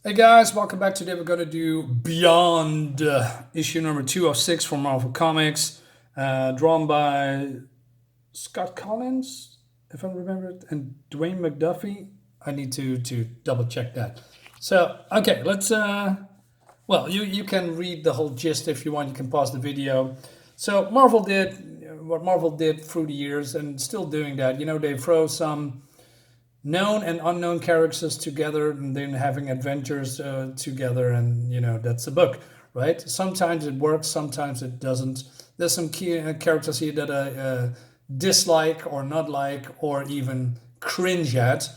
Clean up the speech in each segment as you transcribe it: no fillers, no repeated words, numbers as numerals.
Hey guys, welcome back. Today we're going to do Beyond, issue number 2 of 6 from Marvel Comics, drawn by Scott Kolins, if I remember it, and DWAYNE MCDUFFie. I need to double check that. So, okay, let's, well, you can read the whole gist if you want. You can pause the video. So Marvel did what Marvel did through the years and still doing that. You know, they throw some known and unknown characters together and then having adventures together, and you know, that's a book, right? Sometimes it works, sometimes it doesn't. There's some key characters here that I dislike or not like or even cringe at.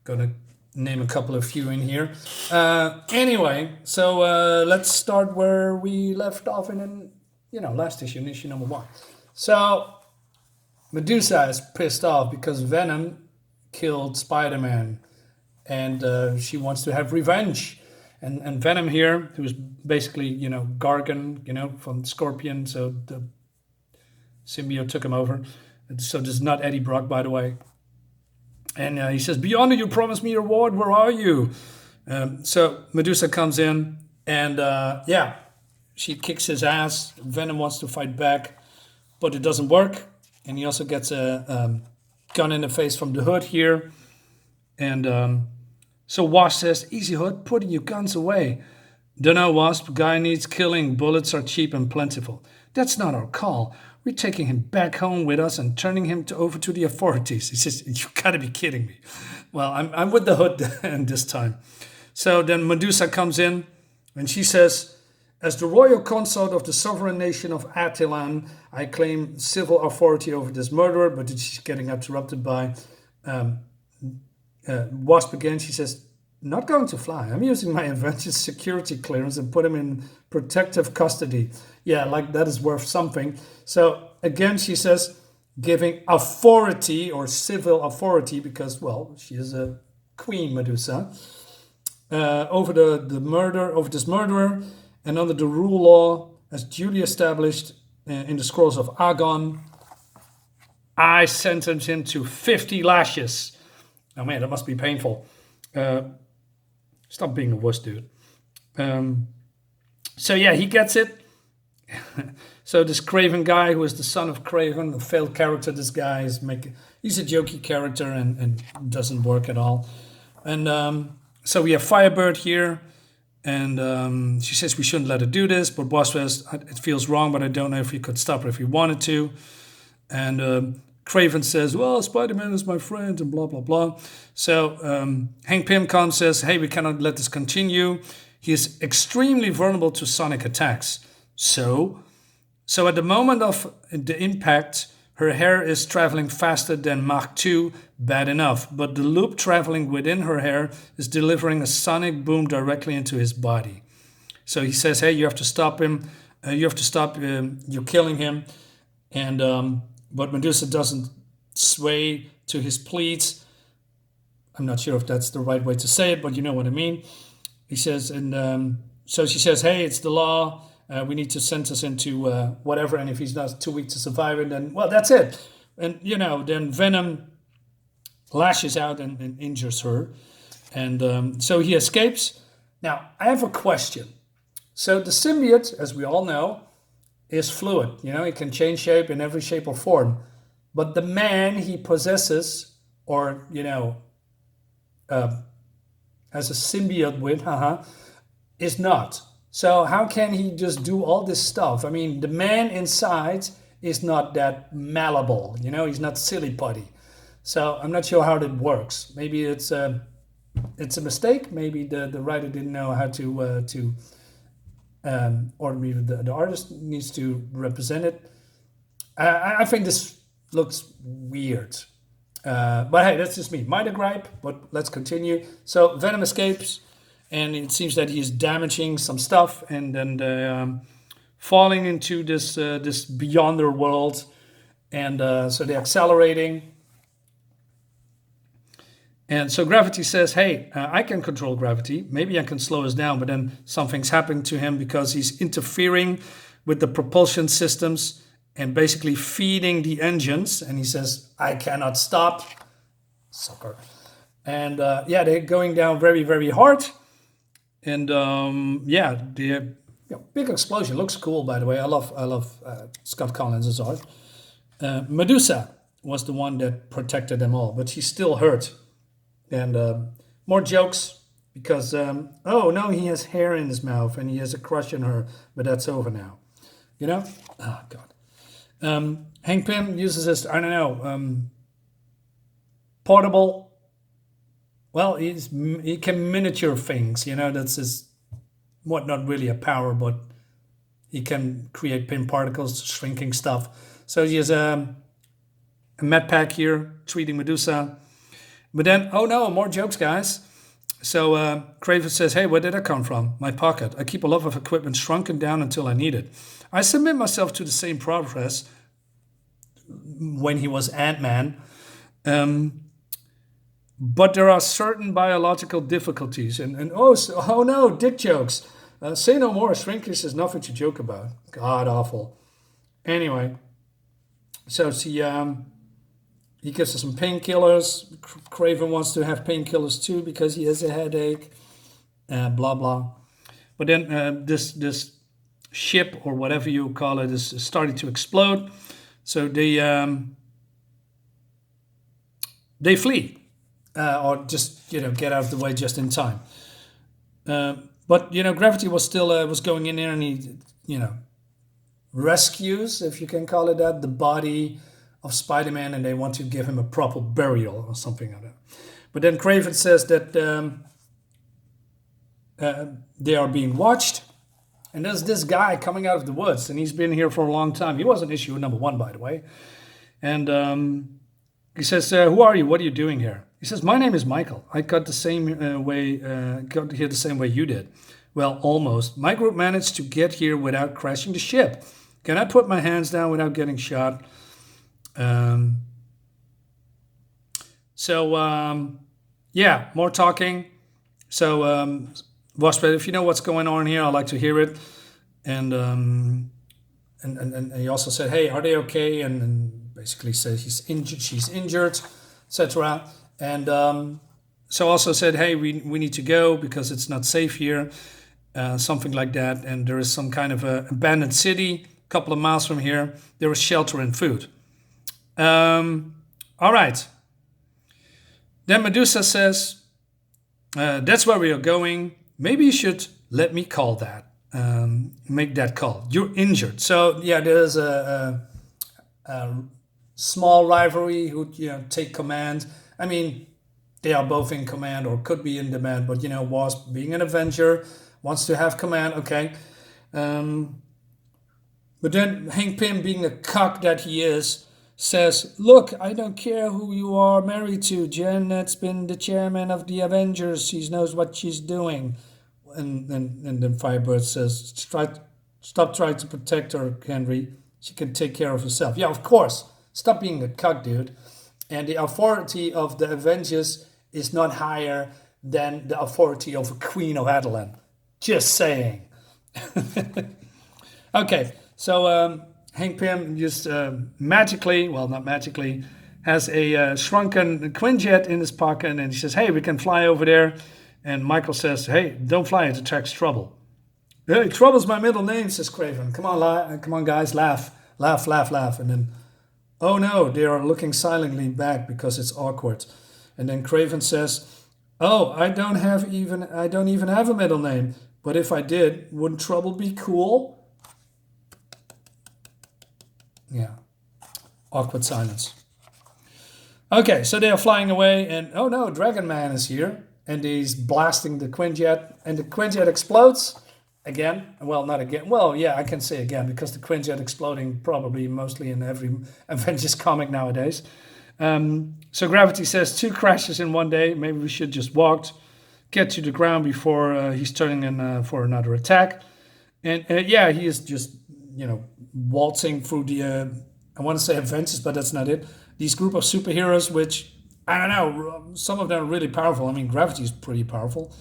Gonna name a couple of few in here. Anyway, so let's start where we left off in last issue, in issue number 1. So Medusa is pissed off because Venom killed Spider-Man, and she wants to have revenge. And Venom here, who's basically, Gargan, from Scorpion, so the symbiote took him over. So this is not Eddie Brock, by the way. And he says, "Beyond, you promised me a reward, where are you?" So Medusa comes in, and she kicks his ass. Venom wants to fight back, but it doesn't work. And he also gets a gun in the face from the Hood here. And so Wasp says, "Easy, Hood, putting your guns away." "Dunno, Wasp, guy needs killing. Bullets are cheap and plentiful." "That's not our call. We're taking him back home with us and turning him over to the authorities." He says, "You gotta be kidding me." Well, I'm with the Hood this time. So then Medusa comes in and she says, "As the royal consort of the sovereign nation of Attilan, I claim civil authority over this murderer." But she's getting interrupted by Wasp again. She says, "Not going to fly. I'm using my Avengers security clearance and put him in protective custody." Yeah, like that is worth something. So again, she says, giving authority or civil authority, because, well, she is a queen, Medusa, over over this murderer, and under the rule law as duly established in the scrolls of Agon, I sentence him to 50 lashes. Oh man, that must be painful. Stop being a wuss, dude. So yeah, he gets it. So this Craven guy, who is the son of Craven, a failed character, this guy is he's a jokey character and doesn't work at all. And so we have Firebird here, and she says we shouldn't let her do this, but Wasp says it feels wrong, but I don't know if we could stop her if we wanted to. And Craven says, "Well, Spider-Man is my friend," and blah, blah, blah. So Hank Pym comes, says, "Hey, we cannot let this continue. He is extremely vulnerable to sonic attacks." So at the moment of the impact, her hair is traveling faster than Mach 2, bad enough. But the loop traveling within her hair is delivering a sonic boom directly into his body. So he says, "Hey, you have to stop him. You have to stop him. You're killing him." And but Medusa doesn't sway to his pleas. I'm not sure if that's the right way to say it, but you know what I mean. He says, and so she says, "Hey, it's the law. We need to sentence him to whatever, and if he's not too weak to survive it, then, well, that's it." And, then Venom lashes out and injures her. And so he escapes. Now, I have a question. So the symbiote, as we all know, is fluid. It can change shape in every shape or form. But the man he possesses, or, as a symbiote with, is not. So how can he just do all this stuff? I mean, the man inside is not that malleable. He's not silly putty. So I'm not sure how that works. Maybe it's a mistake. Maybe the writer didn't know how to or maybe the artist needs to represent it. I think this looks weird. But hey, that's just me. Minor gripe, but let's continue. So Venom escapes, and it seems that he's damaging some stuff, and then falling into this beyonder world. And so they're accelerating. And so Gravity says, "Hey, I can control gravity. Maybe I can slow us down." But then something's happening to him because he's interfering with the propulsion systems and basically feeding the engines. And he says, "I cannot stop." Sucker. And they're going down very, very hard. And yeah, the big explosion looks cool. By the way, I love Scott Kolins' art. Medusa was the one that protected them all, but she's still hurt. And more jokes because oh no, he has hair in his mouth and he has a crush on her, but that's over now. You know? Oh God. Hank Pym uses this, I don't know, portable. Well, he can miniature things. You know, that's his what not really a power, but he can create pin particles, shrinking stuff. So he has a med pack here treating Medusa. But then, oh no, more jokes, guys. So Craven says, hey, where did that come from? My pocket. I keep a lot of equipment shrunken down until I need it. I submit myself to the same process when he was Ant-Man. But there are certain biological difficulties. And oh no, dick jokes. Say no more. Shrinkage is nothing to joke about. God awful. Anyway, so he gives us some painkillers. Craven wants to have painkillers too because he has a headache. Blah blah. But then this ship or whatever you call it is starting to explode. So they flee or just get out of the way just in time. But Gravity was still was going in there and he rescues, if you can call it that, the body of Spider-Man, and they want to give him a proper burial or something like that. But then Craven says that they are being watched, and there's this guy coming out of the woods, and he's been here for a long time. He wasn't issue number 1, by the way. And he says, who are you? What are you doing here? He says, my name is Michael. I got the same got here the same way you did. Well, almost. My group managed to get here without crashing the ship. Can I put my hands down without getting shot? Yeah, more talking. So, Wasp, if you know what's going on here, I'd like to hear it. And he also said, hey, are they okay? And basically said she's injured, etc. And so also said, hey, we need to go because it's not safe here, something like that. And there is some kind of a abandoned city a couple of miles from here. There is shelter and food. All right. Then Medusa says, that's where we are going. Maybe you should let me call that. Make that call. You're injured. So yeah, there's a small rivalry who take command. I mean, they are both in command or could be in command, but Wasp being an Avenger wants to have command. Okay. But then Hank Pym, being a cuck that he is, says, look, I don't care who you are married to. Janet's been the chairman of the Avengers. She knows what she's doing. And then Firebird says, stop trying to protect her, Henry. She can take care of herself. Yeah, of course. Stop being a cuck, dude. And the authority of the Avengers is not higher than the authority of a Queen of Adelan. Just saying. Okay, so Hank Pym just magically, well, not magically, has a shrunken Quinjet in his pocket, and he says, hey, we can fly over there. And Michael says, hey, don't fly, it attracts trouble. Hey, trouble's my middle name, says Craven. Come on, guys, laugh. And then, oh no, they are looking silently back because it's awkward. And then Craven says, oh, I don't even have a middle name. But if I did, wouldn't trouble be cool? Yeah. Awkward silence. Okay, so they are flying away, and oh no, Dragon Man is here. And he's blasting the Quinjet, and the Quinjet explodes again. Well, not again. Well, yeah, I can say again, because the Quinjet exploding probably mostly in every Avengers comic nowadays. So Gravity says 2 crashes in one day. Maybe we should just get to the ground before he's turning in for another attack. And yeah, he is just, waltzing through the, I want to say Avengers, but that's not it. These group of superheroes, which, I don't know, some of them are really powerful. I mean, Gravity is pretty powerful.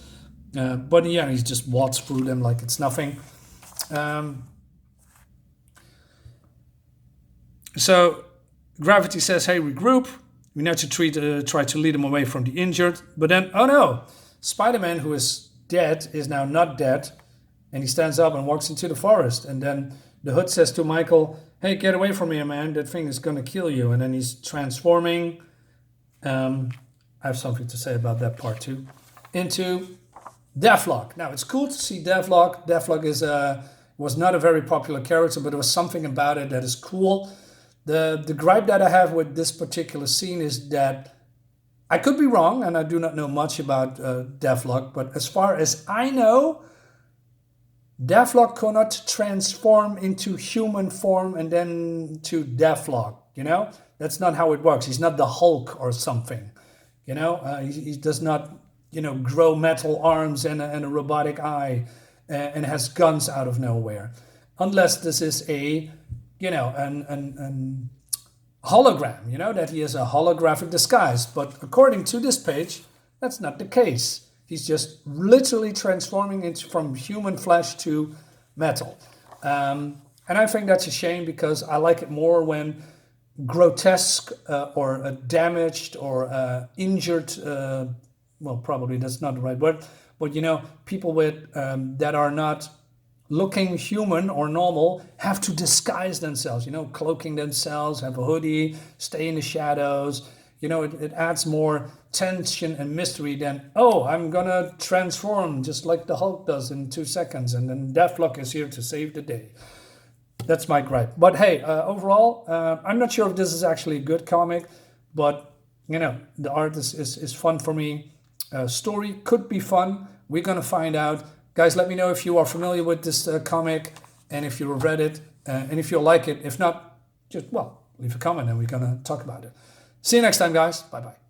But yeah, he's just waltzed through them like it's nothing. So Gravity says, hey, regroup. We need to try to lead them away from the injured. But then, oh no, Spider-Man, who is dead is now not dead, and he stands up and walks into the forest. And then the Hood says to Michael, "Hey, get away from here, man. That thing is gonna kill you." And then he's transforming. I have something to say about that part too. Into Deathlock. Now it's cool to see Deathlock. Deathlock was not a very popular character, but there was something about it that is cool. The gripe that I have with this particular scene is that I could be wrong, and I do not know much about Deathlock, but as far as I know, Deathlock cannot transform into human form and then to Deathlock, you know? That's not how it works. He's not the Hulk or something, you know? He does not, you know, grow metal arms and a robotic eye and has guns out of nowhere. Unless this is a, you know, an hologram, you know, that he is a holographic disguise. But according to this page, that's not the case. He's just literally transforming from human flesh to metal. And I think that's a shame, because I like it more when grotesque or damaged or injured, well, probably that's not the right word, but you know, people with that are not looking human or normal have to disguise themselves, you know, cloaking themselves, have a hoodie, stay in the shadows. You know, it adds more tension and mystery than, oh, I'm gonna transform just like the Hulk does in 2 seconds, and then Deathlock is here to save the day. That's my gripe. But hey, overall, I'm not sure if this is actually a good comic, but you know, the art is fun for me. Story could be fun. We're gonna find out. Guys, let me know if you are familiar with this comic, and if you read it, and if you like it. If not, just, well, leave a comment and we're gonna talk about it. See you next time, guys. Bye-bye.